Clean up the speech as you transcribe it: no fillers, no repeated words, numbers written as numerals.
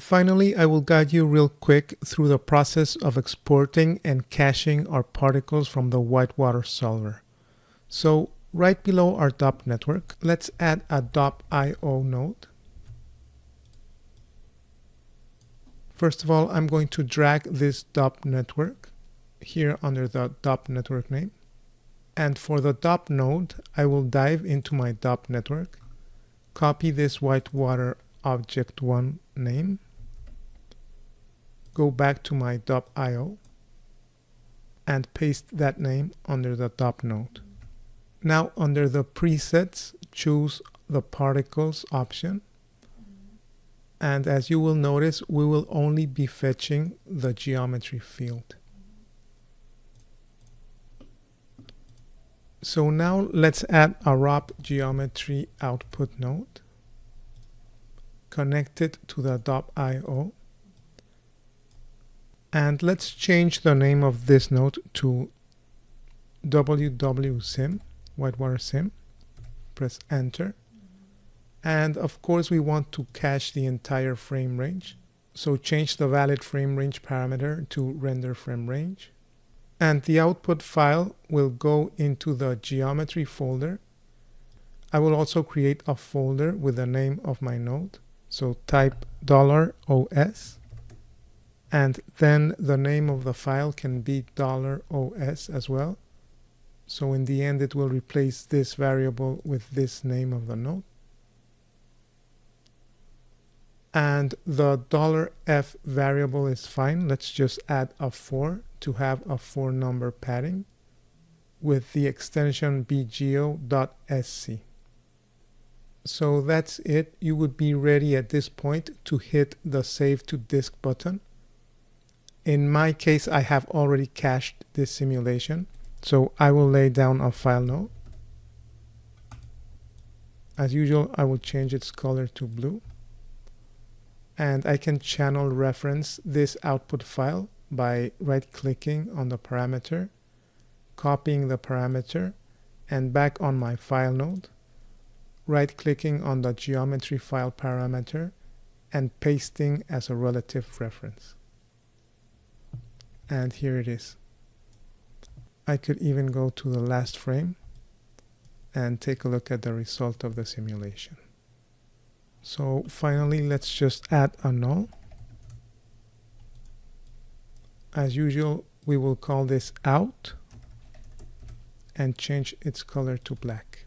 Finally, I will guide you real quick through the process of exporting and caching our particles from the whitewater solver. So right below our DOP network, let's add a .io node. First of all, I'm going to drag this DOP network here under the DOP network name. And for the DOP node, I will dive into my DOP network, copy this whitewater object1 name, go back to my .io, and paste that name under the DOP node. Now under the presets, choose the particles option. And as you will notice, we will only be fetching the geometry field. So now let's add a ROP geometry output node. Connect it to the .io. And let's change the name of this node to wwsim, whitewater sim. Press enter. And of course we want to cache the entire frame range. So change the valid frame range parameter to render frame range. And the output file will go into the geometry folder. I will also create a folder with the name of my node. So type $OS. And then the name of the file can be $OS as well. So in the end, it will replace this variable with this name of the node. And the $F variable is fine. Let's just add a 4 to have a 4 number padding with the extension bgeo.sc. So that's it. You would be ready at this point to hit the Save to Disk button. In my case, I have already cached this simulation, so I will lay down a file node. As usual, I will change its color to blue. And I can channel reference this output file by right-clicking on the parameter, copying the parameter, and back on my file node, right-clicking on the geometry file parameter, and pasting as a relative reference. And here it is. I could even go to the last frame and take a look at the result of the simulation. So finally, let's just add a null. As usual, we will call this out and change its color to black.